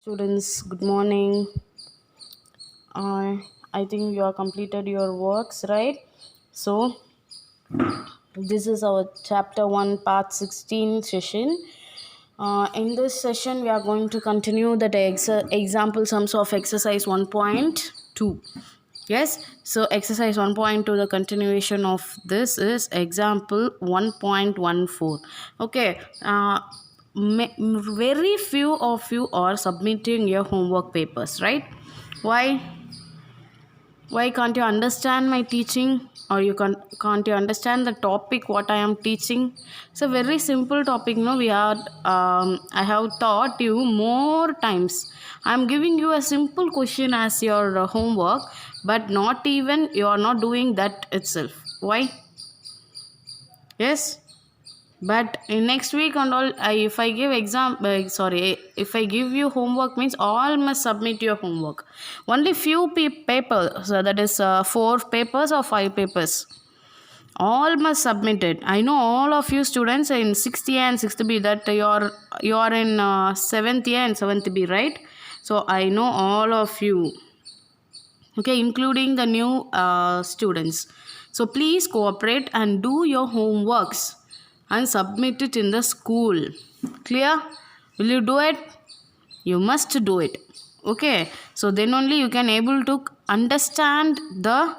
Students, good morning. I think you have completed your works, right? So, this is our chapter 1, part 16 session. In this session, we are going to continue the example sums of exercise 1.2. Yes, so exercise 1.2, the continuation of this is example 1.14. Okay, very few of you are submitting your homework papers, right? Why? Why can't you understand my teaching, or can't you understand the topic what I am teaching? It's a very simple topic. No, I have taught you more times. I am giving you a simple question as your homework, but not even you are not doing that itself. Why? Yes, but in next week and all, if I give if I give you homework, means all must submit your homework. Only few papers, so that is 4 papers or 5 papers, all must submit it. I know all of you students in 6th A and 6th B, that you are in 7th A and 7th B, right? So I know all of you, okay, including the new students. So please cooperate and do your homeworks and submit it in the school. Clear? Will you do it? You must do it. Okay, so then only you can able to understand the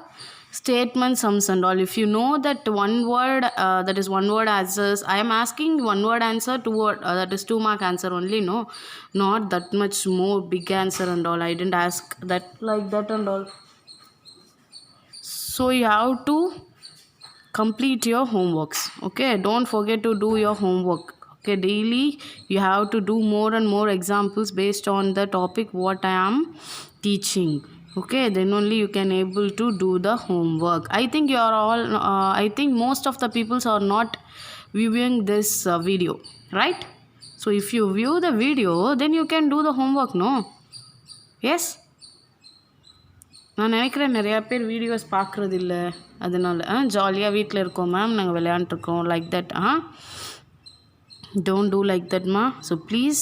statement sums and all. If you know that one word, that is one word answers, I am asking one word answer, two word, that is 2-mark answer only. No, not that much more big answer and all. I didn't ask that like that and all. So you have to complete your homeworks. Okay, don't forget to do your homework. Okay, daily you have to do more and more examples based on the topic what I am teaching. Okay, then only you can able to do the homework. I think you are all I think most of the peoples are not viewing this video, right? So if you view the video, then you can do the homework. No? Yes, நான் நினைக்கிறேன் நிறையா பேர் videos பார்க்குறது இல்லை, அதனால ஜாலியாக வீட்டில் இருக்கோம் மேம், நாங்கள் விளையாண்டுருக்கோம் like that. Don't do like தட்மா. So please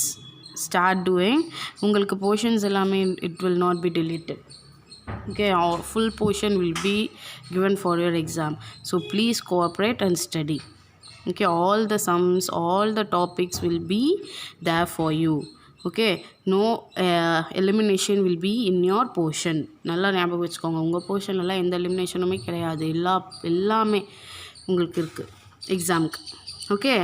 start doing. உங்களுக்கு போர்ஷன்ஸ் எல்லாமே it will not be deleted. Okay, our full portion will be given for your exam. So please cooperate and study. Okay, all the sums, all the topics will be there for you. Okay, no elimination will be in your portion. நல்லா ஞாபகம் வச்சுக்கோங்க, உங்கள் போர்ஷன்லாம் எந்த எலிமினேஷனுமே கிடையாது. எல்லாமே உங்களுக்கு இருக்குது எக்ஸாமுக்கு. ஓகே,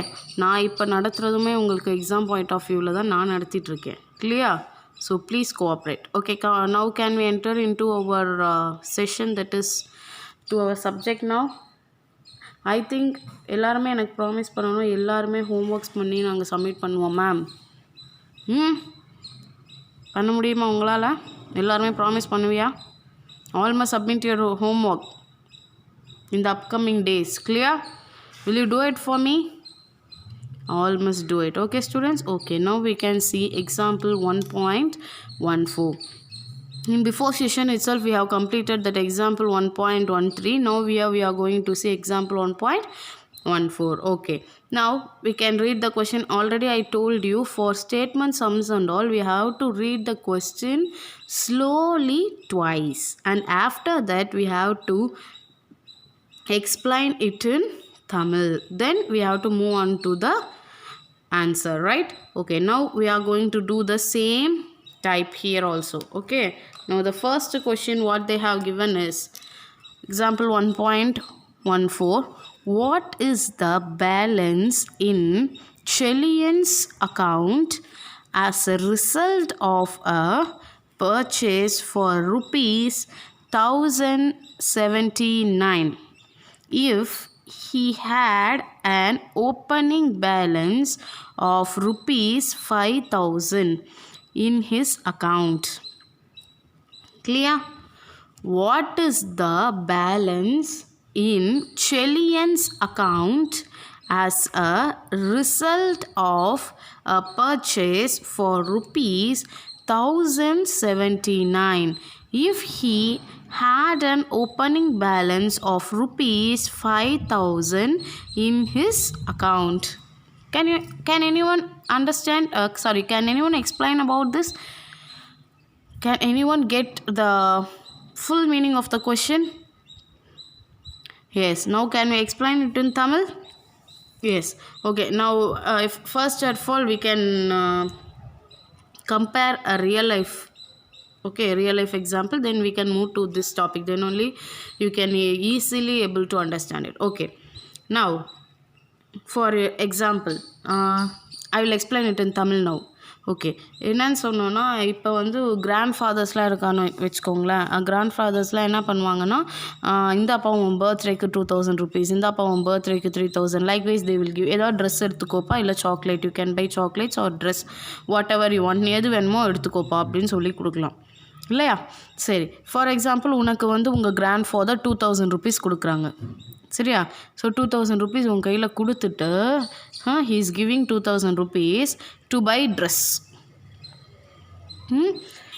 நான் இப்போ நடத்துகிறதுமே உங்களுக்கு எக்ஸாம் பாயிண்ட் ஆஃப் வியூவில் தான் நான் நடத்திட்டுருக்கேன். Clear? So please cooperate. Okay, now can we enter in to our session, that is to our subject. Now I think எல்லாருமே எனக்கு ப்ராமிஸ் பண்ணணும், எல்லாருமே ஹோம்ஒர்க்ஸ் பண்ணி நாங்கள் சப்மிட் பண்ணுவோம் மேம். பண்ண முடியுமா உங்களால்? எல்லாருமே ப்ராமிஸ் பண்ணுவியா? All must submit your homework in the upcoming days. Clear? Will you do it for me? All must do it. Okay students? Okay, now we can see example 1.14. In before session itself we have completed that example 1.13. Now we are going to see example 1.14. Okay, now we can read the question. Already I told you, for statement sums and all, we have to read the question slowly twice, and after that we have to explain it in Tamil. Then we have to move on to the answer, right? Okay, now we are going to do the same type here also. Okay, now the first question what they have given is example 1.14. What is the balance in Chelian's account as a result of a purchase for rupees 1079 if he had an opening balance of rupees 5000 in his account? Clear? What is the balance in Chelian's account as a result of a purchase for rupees 1079 if he had an opening balance of rupees 5000 in his account? Can anyone understand? Can anyone explain about this? Can anyone get the full meaning of the question? Yes. Now can we explain it in Tamil? Yes. Okay. Now if first at all we can compare a real life, okay, real life example, then we can move to this topic, then only you can easily able to understand it. Okay, now for example, I will explain it in Tamil now. Okay, என்னன்னு சொன்னோன்னா, இப்போ வந்து grand ஃபாதர்ஸ்லாம் இருக்கான்னு வச்சுக்கோங்களேன். Grand ஃபாதர்ஸ்லாம் என்ன பண்ணுவாங்கன்னா, இந்த அப்பா உன் பர்த்டேக்கு 2000 rupees, இந்த அப்பா உன் பர்த்டேக்கு 3000, likewise they will give. ஏதாவது ட்ரெஸ் எடுத்துக்கோப்பா, இல்லை chocolate, you can buy chocolates or dress, whatever you want, எது வேணுமோ எடுத்துக்கோப்பா அப்படின்னு சொல்லி கொடுக்கலாம் இல்லையா? சரி, ஃபார் எக்ஸாம்பிள் உனக்கு வந்து உங்கள் கிராண்ட் ஃபாதர் 2000 rupees கொடுக்குறாங்க, சரியா? ஸோ 2000 rupees உன் கையில் கொடுத்துட்டு he is giving 2000 rupees to buy dress.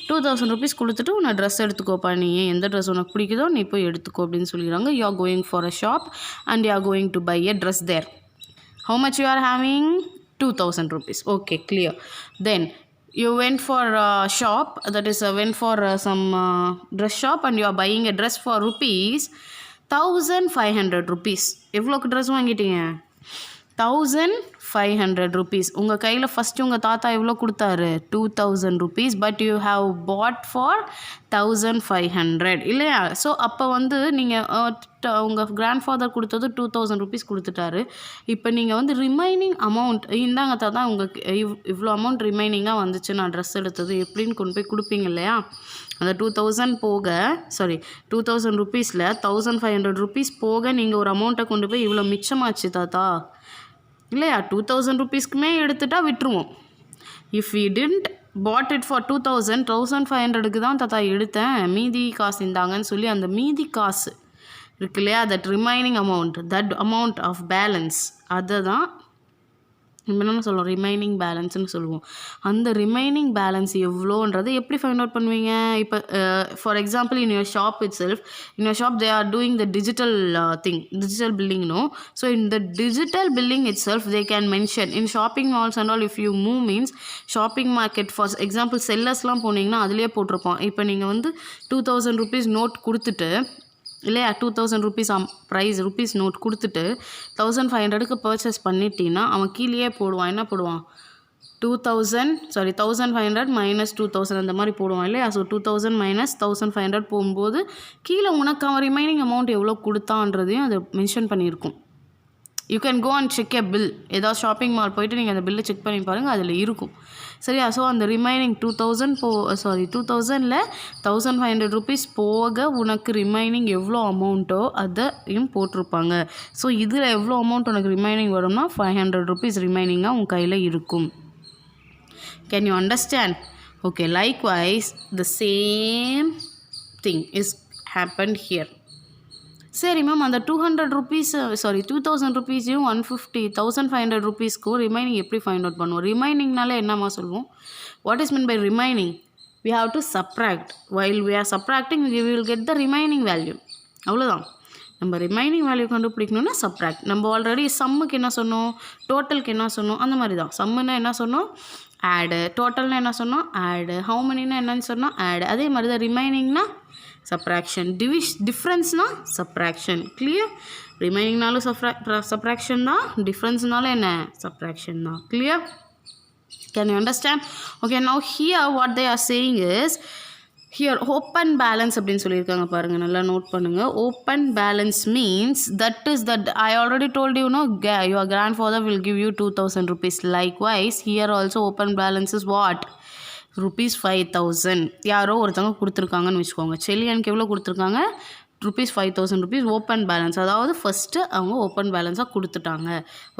2000 rupees கொடுத்துட்டு உன்னை ட்ரெஸ் எடுத்துக்கோப்பா, நீ எந்த ட்ரெஸ் உனக்கு பிடிக்குதோ நீ போய் எடுத்துக்கோ அப்படின்னு சொல்லிடுறாங்க. You are going for a shop and you are going to buy a dress there. How much you are having? 2000 rupees. Okay, clear. Then you went for a shop, that is went for some dress shop and you are buying a dress for rupees 1500 rupees. எவ்வளோக்கு dress வாங்கிட்டீங்க? 1500 rupees. உங்கள் கையில் first உங்கள் தாத்தா எவ்வளோ கொடுத்தாரு? 2000 rupees, but you have pot for 1500 இல்லையா? So அப்போ வந்து நீங்கள் உங்கள் கிராண்ட் ஃபாதர் கொடுத்தது 2000 rupees கொடுத்துட்டாரு. இப்போ நீங்கள் வந்து ரிமைனிங் அமௌண்ட், இந்தாங்க தாத்தா உங்களுக்கு இவ்வளோ அமௌண்ட் ரிமைனிங்காக வந்துச்சு, நான் ட்ரெஸ் எடுத்தது எப்படின்னு கொண்டு போய் கொடுப்பீங்க இல்லையா? அந்த 2000 போக, சாரி 2000 rupeesல 1500 rupees போக நீங்கள் ஒரு அமௌண்ட்டை கொண்டு போய் இவ்வளோ மிச்சமாச்சு தாத்தா இல்லையா? 2000 rupeesக்குமே எடுத்துட்டா விட்டுருவோம். If we didn't bought it for 2000, 1500க்கு தான் தாத்தா எடுத்தேன், மீதி காசு இந்தாங்கன்னு சொல்லி அந்த மீதி காசு இருக்கு இல்லையா, that remaining amount, that amount of balance, அதை தான் நம்ம என்ன சொல்லுவோம்? ரிமைனிங் பேலன்ஸ்னு சொல்லுவோம். அந்த ரிமைனிங் பேலன்ஸ் எவ்வளோன்றது எப்படி ஃபைண்ட் அவுட் பண்ணுவீங்க? இப்போ for example in your shop itself, in your shop they are doing the digital thing, digital billing, no. So in the digital billing itself they can mention in shopping malls and all, if you move means shopping market, for example செல்லர்ஸ்லாம் போனீங்கன்னா அதுலேயே போட்டிருப்போம். இப்போ நீங்கள் வந்து 2000 rupees note கொடுத்துட்டு இல்லையா, 2000 rupees price rupees note கொடுத்துட்டு 1500க்கு பர்ச்சேஸ் பண்ணிட்டீங்கன்னா அவன் கீழேயே போடுவான். என்ன போடுவான்? 1500 மைனஸ் 2000 அந்த மாதிரி போடுவான் இல்லையா? ஸோ 2000 மைனஸ் 1500 போகும்போது கீழே உனக்கு அவன் ரிமைனிங் அமௌண்ட் எவ்வளோ கொடுத்தான்றதையும் அதை மென்ஷன் பண்ணியிருக்கும். You can go and check a bill. ஏதாவது ஷாப்பிங் மால் போய்ட்டு நீங்கள் அந்த பில்லை செக் பண்ணி பாருங்கள், அதில் இருக்கும், சரியா? ஸோ அந்த ரிமைனிங் 2000ல் 1500 rupees போக உனக்கு ரிமைனிங் எவ்வளோ அமௌண்ட்டோ அதையும் போட்டிருப்பாங்க. ஸோ இதில் எவ்வளோ அமௌண்ட் உனக்கு ரிமைனிங் வரும்னா 500 rupees ரிமைனிங்காக உன் கையில் இருக்கும். Can you understand? Okay, likewise the same thing is happened here. சரி மேம், அந்த 200 rupees, சாரி 2000 rupeesையும் 1500 rupeesக்கும் ரிமைனிங் எப்படி ஃபைண்ட் அவுட் பண்ணுவோம்? ரிமைனிங்னால என்னம்மா சொல்லுவோம்? What is mean by remaining? we have to subtract. while we are subtracting we will get the remaining value. அவ்வளோதான். நம்ம ரிமைனிங் வேல்யூ கண்டுபிடிக்கணும்னா சப்ராக்ட். நம்ம ஆல்ரெடி சம்முக்கு என்ன சொன்னோம், டோட்டலுக்கு என்ன சொன்னோம், அந்த மாதிரி தான். சம்முன்னா என்ன சொன்னோம்? ஆடு. டோட்டல்னா என்ன சொன்னோம்? ஆடு. ஹவு மெனினா என்னன்னு சொன்னோம்? ஆடு. அதே மாதிரி தான் ரிமைனிங்னா சப்ராக்ஷன். டிஃப்ரென்ஸ்னா சப்ராக்ஷன். கிளியர்? ரிமைனிங்னாலும் சப்ராக்ஷன் தான், டிஃப்ரென்ஸ்னாலும் என்ன? சப்ராக்ஷன் தான். Clear? Can you understand? Okay, now here what they are saying is, here open balance அப்படின்னு சொல்லியிருக்காங்க பாருங்கள், நல்லா நோட் பண்ணுங்கள். open balance means that I already told you, no, your grandfather will give you 2000 rupees. Likewise here also open balance is what? rupees 5000. யாரோ ஒருத்தவங்க கொடுத்துருக்காங்கன்னு வச்சுக்கோங்க. செல்லியனுக்கு எவ்வளோ கொடுத்துருக்காங்க? rupees 5000 rupees open balance. அதாவது ஃபஸ்ட்டு அவங்க ஓப்பன் பேலன்ஸாக கொடுத்துட்டாங்க.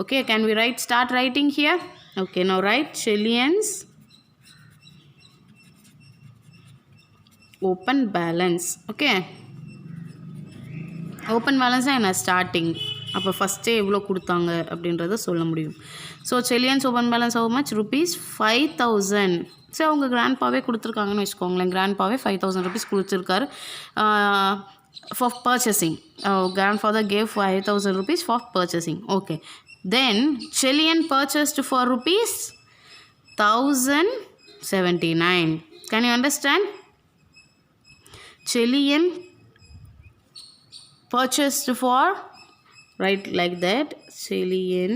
Okay, can we start writing here? Okay, now write Shillians open balance. Okay, open பேலன்ஸாக என்ன? ஸ்டார்டிங். அப்போ ஃபஸ்ட்டே எவ்வளோ கொடுத்தாங்க அப்படின்றத சொல்ல முடியும். So Shillians open balance how much? rupees 5000. So அவங்க கிராண்ட்பாவே கொடுத்துருக்காங்கன்னு வச்சுக்கோங்களேன். கிராண்ட்பாவே 5000 rupees கொடுத்துருக்காரு for purchasing. Grandfather gave 5000 rupees for purchasing. Okay, then Chilian purchased for rupees 1079. Can you understand? Chilean purchased for, right, like that, Chilean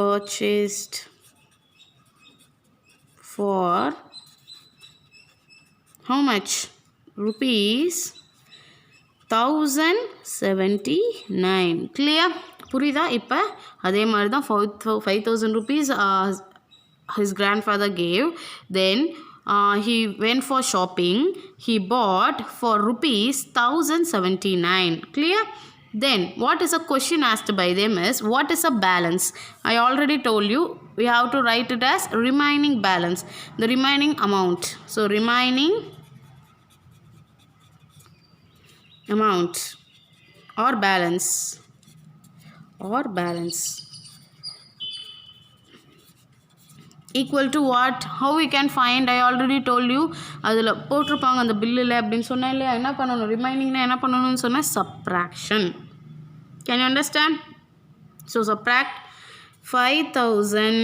purchased for how much? Rupees 1079. Clear? புரியுதா? இப்போ அதே மாதிரி தான் 5,000 rupees his grandfather gave. Then he went for shopping. He bought for rupees 1079. Clear? Then what is a question asked by them is what is a balance? I already told you we have to write it as remaining balance, the remaining amount. So remaining amount or balance equal to what? How we can find? I already told you அதில் போட்டிருப்பாங்க அந்த பில்லில் அப்படின்னு சொன்னால் இல்லையா, என்ன பண்ணணும், ரிமைனிங்னா என்ன பண்ணணும்னு சொன்னால் subtraction. Can you understand? So subtract 5,000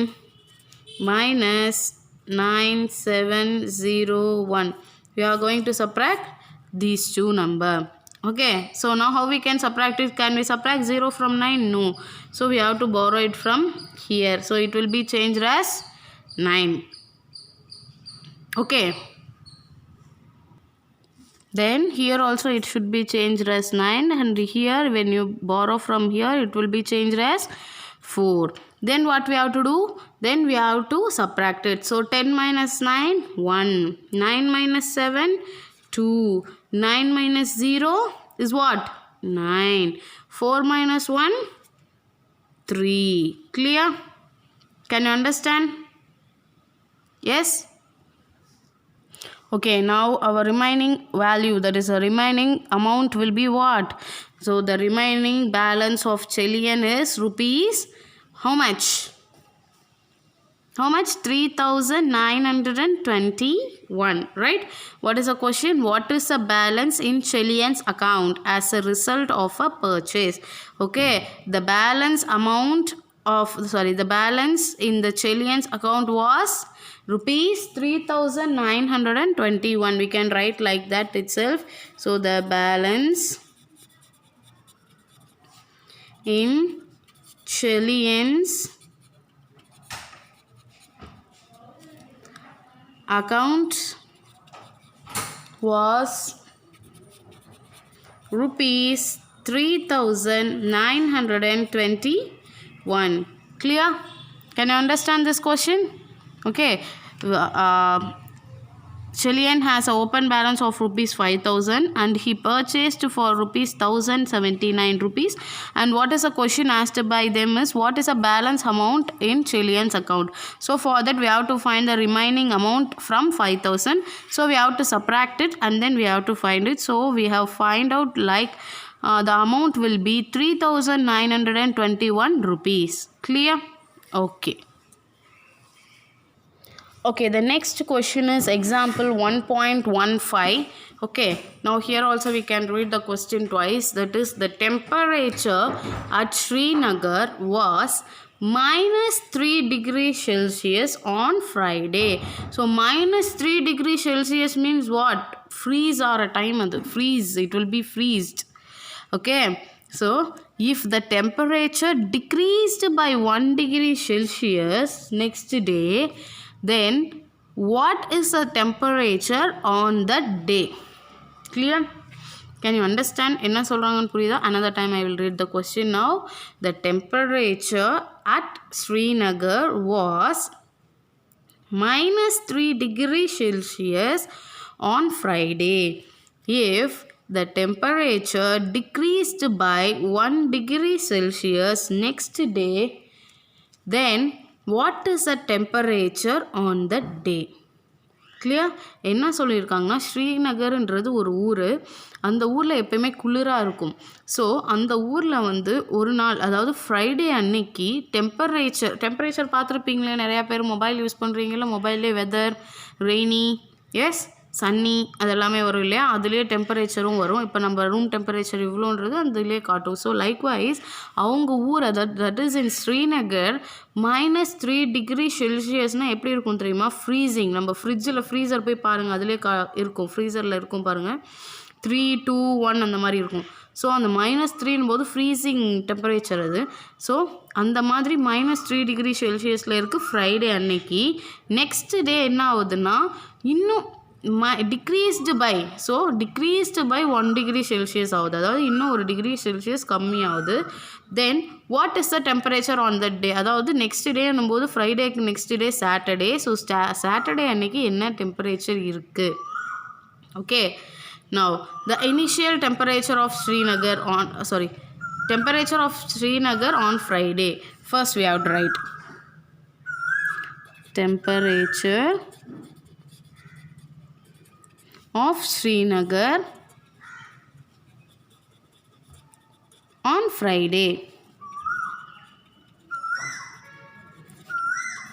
minus 9701. We are going to subtract these two number. Okay, so now how we can subtract it? Can we subtract 0 from 9? No. So we have to borrow it from here. So it will be changed as 9. Okay. Then here also it should be changed as 9, and here when you borrow from here it will be changed as 4. Then what we have to do? Then we have to subtract it. So 10 minus 9, 1. 9 minus 7, 2. 9 minus 0 is what? 9. 4 minus 1, 3. Clear? Can you understand? Yes? Okay, now our remaining value, that is a remaining amount, will be what? So the remaining balance of Chilean is rupees how much? How much? 3,921, right? What is the question? What is the balance in Chilean's account as a result of a purchase? Okay, the balance amount of, the balance in the Chilean's account was rupees 3,921. We can write like that itself. So the balance in Chilean's account was rupees 3,921. Clear? Can you understand this question? Okay. Chilean has an open balance of rupees 5,000 and he purchased for rupees 1,079 rupees. And what is the question asked by them is what is a balance amount in Chilean's account? So for that we have to find the remaining amount from 5,000. So we have to subtract it and then we have to find it. So we have find out like the amount will be 3,921 rupees. Clear? Okay. Okay, the next question is example 1.15. Okay, now here also we can read the question twice. That is, the temperature at Srinagar was -3 degrees Celsius on Friday. So -3 degrees Celsius means what? Freeze or a time, freeze, it will be freezed. Okay, so if the temperature decreased by 1 degree Celsius next day, then what is the temperature on that day? Clear? Can you understand? Enna solrangan puriyudha? Another time I will read the question. Now the temperature at Srinagar was -3 degrees Celsius on Friday. If the temperature decreased by 1 degree Celsius next day, then what is the temperature on that day? Clear? என்ன சொல்லியிருக்காங்கன்னா, ஸ்ரீநகர்ன்றது ஒரு ஊர், அந்த ஊரில் எப்போயுமே குளிராக இருக்கும். So அந்த ஊரில் வந்து ஒரு நாள், அதாவது ஃப்ரைடே அன்னைக்கு டெம்பரேச்சர் பார்த்துருப்பீங்களே, நிறையா பேர் மொபைல் யூஸ் பண்ணுறீங்களா, மொபைல்லே வெதர் ரெய்னி, எஸ் சன்னி அதெல்லாமே வரும் இல்லையா, அதுலேயே டெம்பரேச்சரும் வரும். இப்போ நம்ம ரூம் டெம்பரேச்சர் இவ்வளோன்றது அதுலேயே காட்டும். ஸோ லைக்வைஸ் அவங்க ஊர் that is in Srinagar -3 degree செல்சியஸ்னால் எப்படி இருக்கும் தெரியுமா? ஃப்ரீசிங். நம்ம ஃப்ரிட்ஜில் ஃப்ரீசர் போய் பாருங்கள், அதிலே இருக்கும், ஃப்ரீசரில் இருக்கும் பாருங்கள், 3, 2, 1 அந்த மாதிரி இருக்கும். ஸோ அந்த -3 போது ஃப்ரீசிங் டெம்பரேச்சர் அது. ஸோ அந்த மாதிரி -3 டிகிரி செல்சியஸில் இருக்குது ஃப்ரைடே அன்னைக்கு. நெக்ஸ்ட் டே என்ன ஆகுதுன்னா இன்னும் டிக்ரீஸ்டு பை 1 டிகிரி செல்சியஸ் ஆகுது. அதாவது இன்னும் 1 டிகிரி செல்சியஸ் கம்மியாகுது. Then what is the temperature on that day? அதாவது நெக்ஸ்ட் டேன்னும் போது ஃப்ரைடேக்கு next day Saturday. So Saturday அன்னைக்கு என்ன டெம்பரேச்சர் இருக்குது? Okay, now the initial temperature of Srinagar on Friday. First we have to write temperature of Srinagar on Friday.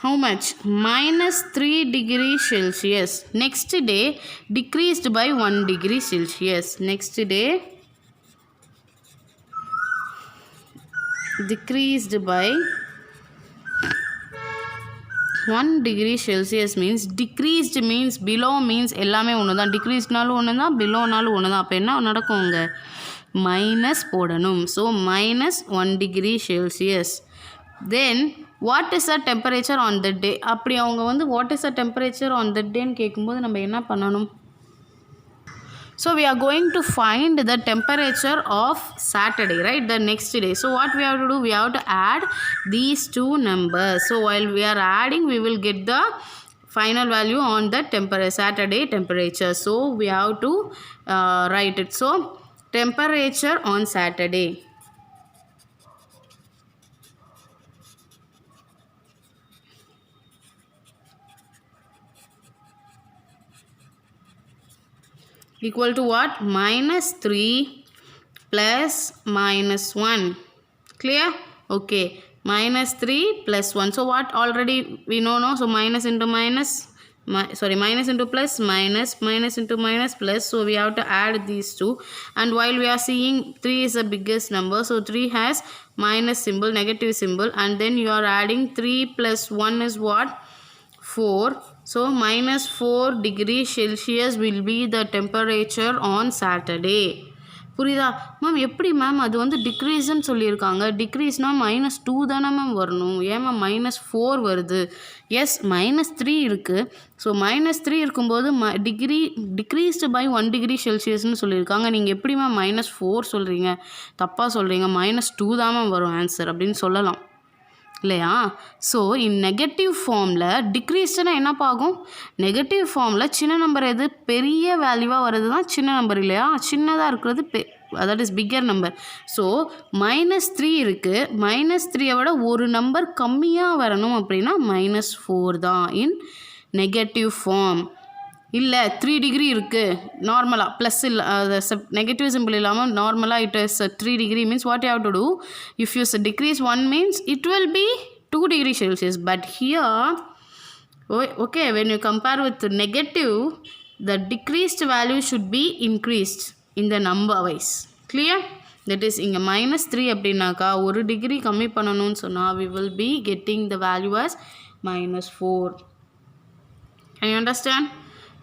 How much? -3 degree Celsius. Next day decreased by 1 degree Celsius. Next day decreased by 1 degree Celsius means decreased means below means எல்லாமே ஒன்று தான். டிக்ரீஸ்னாலும் ஒன்று தான், பிலோனாலும் ஒன்று தான். அப்போ என்ன நடக்கும்? அங்கே மைனஸ் போடணும். So -1 degree Celsius. Then what is the temperature on that day? அப்படி அவங்க வந்து what is the temperature on that day ன்னு கேட்கும்போது நம்ம என்ன பண்ணணும்? So we are going to find the temperature of Saturday, right? The next day. So what we have to do? We have to add these two numbers. So while we are adding, we will get the final value on the Saturday temperature. So we have to write it. So temperature on Saturday. Equal to what? -3 plus -1. Clear? Okay. -3 plus 1. So what already we know, no? So minus into plus, minus into minus, plus. So we have to add these two. And while we are seeing 3 is the biggest number, so 3 has minus symbol, negative symbol. And then you are adding 3 plus 1 is what? 4. So -4 degree Celsius will be the temperature on Saturday. புரியுதா ma'am? எப்படி ma'am அது வந்து டிக்ரீஸ்ன்னு சொல்லியிருக்காங்க? டிக்ரீஸ்னால் -2 தானே ma'am வரணும், ஏன் ma'am -4 வருது? S, -3 இருக்குது. ஸோ -3 இருக்கும்போது டிக்ரீஸ்டு பை 1 டிகிரி செல்சியஸ்னு சொல்லியிருக்காங்க. நீங்கள் எப்படி மேம் -4 சொல்கிறீங்க? தப்பாக சொல்கிறீங்க. -2 தான் மேம் வரும் ஆன்சர் அப்படின்னு சொல்லலாம் இல்லையா? ஸோ இன் நெகட்டிவ் ஃபார்மில் டிக்ரீஸ்டுனா என்னப்பா ஆகும்? நெகட்டிவ் ஃபார்மில் சின்ன நம்பர் எது? பெரிய வேல்யூவாக வர்றது தான் சின்ன நம்பர் இல்லையா? சின்னதாக இருக்கிறது that is bigger number. So -3 இருக்குது. -3 விட ஒரு நம்பர் கம்மியாக வரணும் அப்படின்னா -4 தான் இன் நெகட்டிவ் ஃபார்ம். இல்லை 3 டிகிரி இருக்குது நார்மலாக, ப்ளஸ் இல்லை, நெகட்டிவ் சிம்பிள் இல்லாமல் நார்மலாக it is 3 degree means what you have to do? If you decrease 1 means it will be 2 degree Celsius. But here, okay, when you compare with negative, the decreased value should be increased in the number wise. Clear? That is இங்கே -3 அப்படின்னாக்கா 1 degree கம்மி பண்ணணும்னு சொன்னால் we will be getting the value as -4. Can you understand?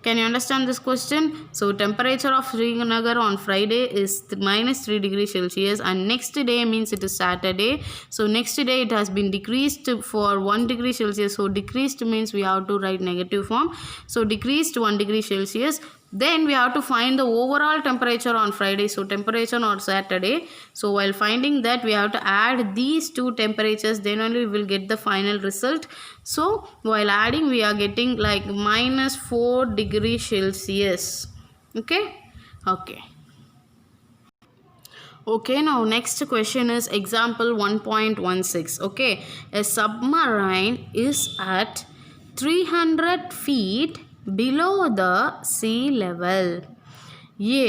Can you understand this question? So temperature of Srinagar on Friday is -3 degree Celsius, and next day means it is Saturday. So next day it has been decreased for 1 degree Celsius. So decreased means we have to write negative form. So decreased 1 degree Celsius. Then we have to find the overall temperature on Friday. So temperature on Saturday. So while finding that, we have to add these two temperatures. Then only we will get the final result. So while adding, we are getting like -4 degree Celsius. Okay. Okay, now next question is example 1.16. Okay, a submarine is at 300 feet below the sea level.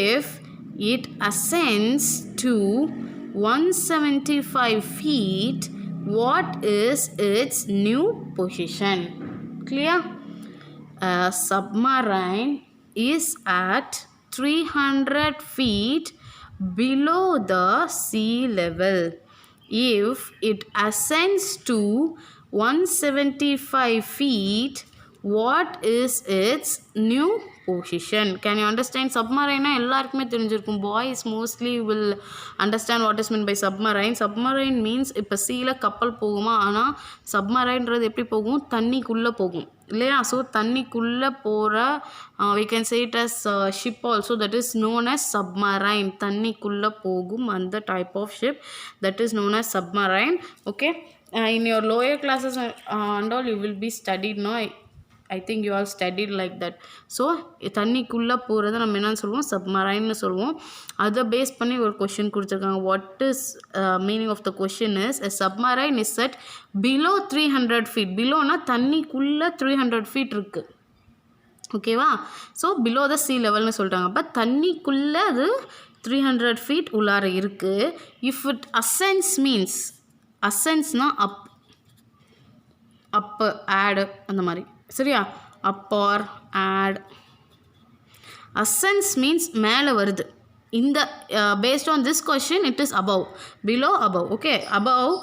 If it ascends to 175 feet, what is its new position? Clear? A submarine is at 300 feet below the sea level. If it ascends to 175 feet, what is its new position? Can you understand? Submarine எல்லாருக்குமே தெரிஞ்சிருக்கும். Boys mostly will understand what is meant by submarine. Submarine means இப்போ சீல கப்பல் போகுமா, ஆனால் சப்மரைன்றது எப்படி போகும், தண்ணிக்குள்ளே போகும் இல்லையா? ஸோ தண்ணிக்குள்ளே போகிற we can say it as ship also, that is known as submarine. தண்ணிக்குள்ளே போகும் அந்த type of ship, that is known as submarine. Okay, in your lower classes and all you will be studied, no? I think you all studied like that. So தண்ணிக்குள்ளே போகிறத நம்ம என்னன்னு சொல்லுவோம், சப்மரைன்னு சொல்லுவோம். அதை பேஸ் பண்ணி ஒரு கொஷின் கொடுத்துருக்காங்க. What is meaning of the question is a submarine is at below 300 feet. பிலோனா தண்ணிக்குள்ளே 300 feet இருக்குது, ஓகேவா? ஸோ பிலோ த சி லெவல்னு சொல்லிட்டாங்க. அப்போ தண்ணிக்குள்ளே அது 300 feet உள்ளார இருக்குது. இஃப் இட் அசென்ஸ் மீன்ஸ், அசென்ஸ்னா அப்பு ஆடு அந்த மாதிரி, சரியா? Up or out. Ascends means மேலே வருது. இந்த based on this question it is above, below above. Okay, above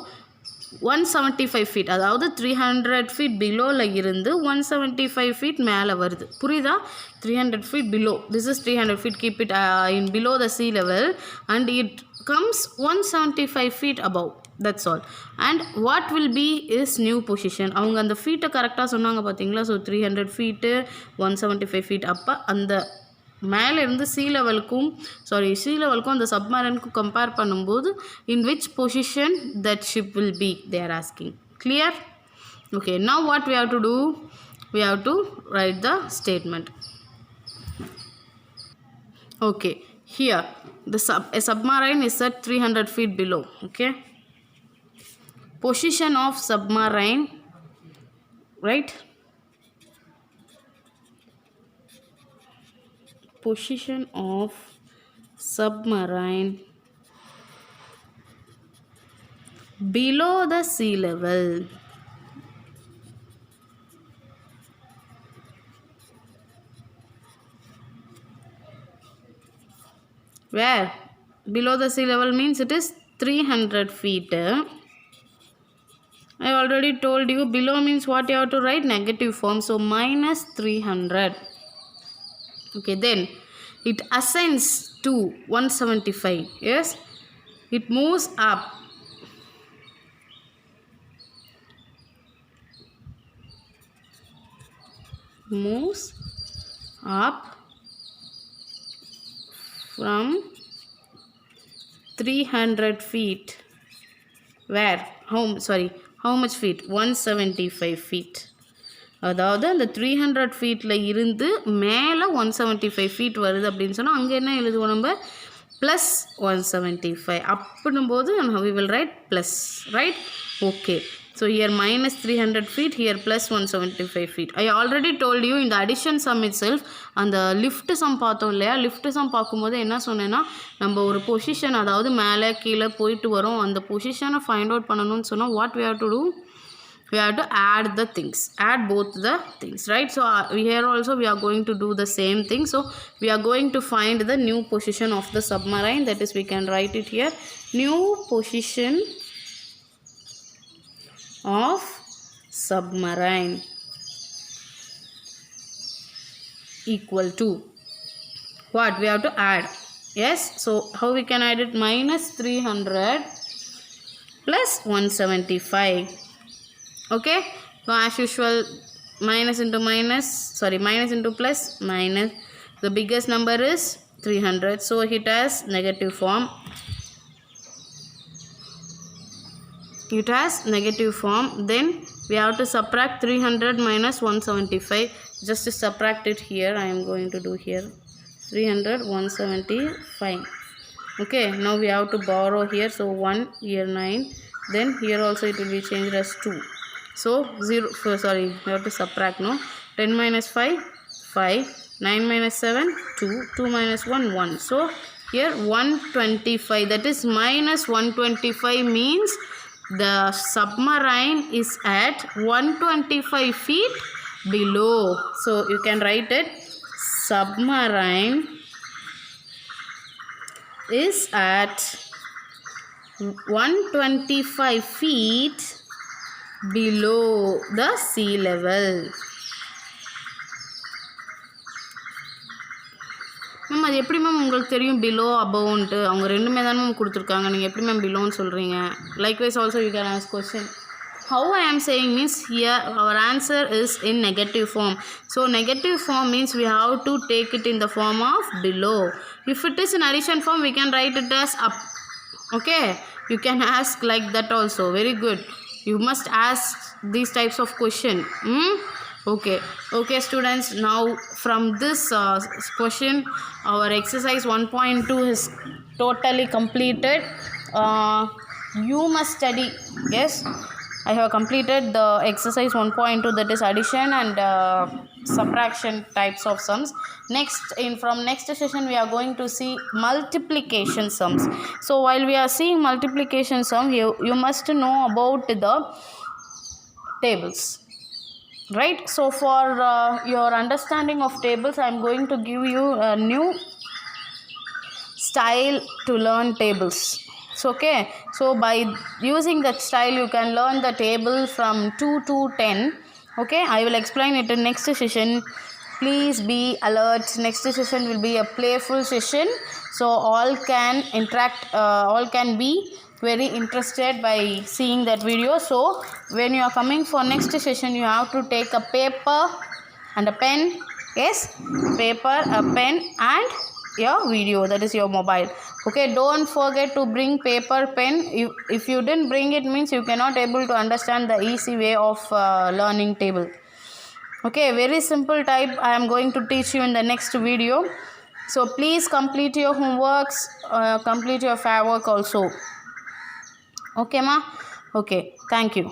175 feet, அதாவது 300 feet பிலோவில் இருந்து 175 feet மேலே வருது. புரியுதா? 300 feet below, this is 300 feet, keep it in below the sea level, and it comes 175 feet above, that's all. And what will be its new position? அவங்க அந்த ஃபீட்டை கரெக்டாக சொன்னாங்க பார்த்தீங்களா? So 300 feet 175 feet. அப்போ அந்த மேலே இருந்து சி லெவலுக்கும் அந்த சப்மரைனுக்கும் கம்பேர் பண்ணும்போது in which position that ship will be, they are asking. Clear? Okay, now what we have to do? We have to write the statement. Okay, here a submarine is at 300 feet below. Okay, position of submarine, right? Position of submarine below the sea level. Where below the sea level means it is 300 feet. I already told you below means what you have to write, negative form, so minus 300. Okay, then it ascends to 175. Yes, it moves up. Moves up from 300 feet. Where? How much feet? 175 feet. அதாவது அந்த 300 ஃபீட்டில் இருந்து மேலே 175 feet வருது அப்படின்னு சொன்னால் அங்கே என்ன எழுதுவோம் நம்ம? ப்ளஸ் 175. அப்படின்னும்போது we will write plus, right? Okay, so here minus 300 feet, here plus 175 feet. I already told you in the addition sum itself, அந்த லிஃப்ட் சம் பார்த்தோம் இல்லையா? லிஃப்ட் சம் பார்க்கும்போது என்ன சொன்னேன்னா, நம்ம ஒரு பொசிஷன், அதாவது மேலே கீழே போயிட்டு வரோம், அந்த பொசிஷனை ஃபைண்ட் அவுட் பண்ணணும்னு சொன்னால் what we have to do? We have to add the things, add both the things, right? So here also we are going to do the same thing. So we are going to find the new position of the submarine, that is we can write it here, new position of submarine equal to what? We have to add. Yes, so how we can add it? Minus 300 plus 175. Okay, so as usual, minus into plus minus. The biggest number is 300, so it has negative form. Then we have to subtract 300 minus 175. Just to subtract it here, I am going to do here 300 175. Okay, now we have to borrow here, so 1 here 9, then here also it will be changed as 2. So 0, we have to subtract, no? 10 minus 5, 5, 9 minus 7, 2, 2 minus 1, 1. So here 125, that is minus 125 means the submarine is at 125 feet below. So you can write it submarine is at 125 feet below the sea level. Ma'am அது எப்படி ma'am உங்களுக்கு தெரியும் below அபவுன்ட்டு? அவங்க ரெண்டுமே தானே ma'am கொடுத்துருக்காங்க, நீங்கள் எப்படி மேம் பிலோன்னு சொல்கிறீங்க? Likewise also you can ask question. How I am saying means here our answer is in negative form. So negative form means we have to take it in the form of below. If it is in addition form, we can write it as up. Okay, you can ask like that also. Very good. You must ask these types of question. Okay students, now from this question our exercise 1.2 is totally completed. You must study. Yes, I have completed the exercise 1.2, that is addition and subtraction types of sums. From next session we are going to see multiplication sums. So while we are seeing multiplication sum, you must know about the tables, right? So for your understanding of tables, I am going to give you a new style to learn tables. So okay, so by using that style you can learn the table from 2 to 10. Okay, I will explain it in next session. Please be alert. Next session will be a playful session, so all can interact, all can be very interested by seeing that video. So when you are coming for next session, you have to take a paper and a pen. Yes, paper, a pen and your video, that is your mobile. Okay, don't forget to bring paper, pen. If you didn't bring it means you cannot able to understand the easy way of learning table. Okay, very simple type I am going to teach you in the next video. So please complete your homeworks, complete your fair work also. Okay ma? Okay, thank you.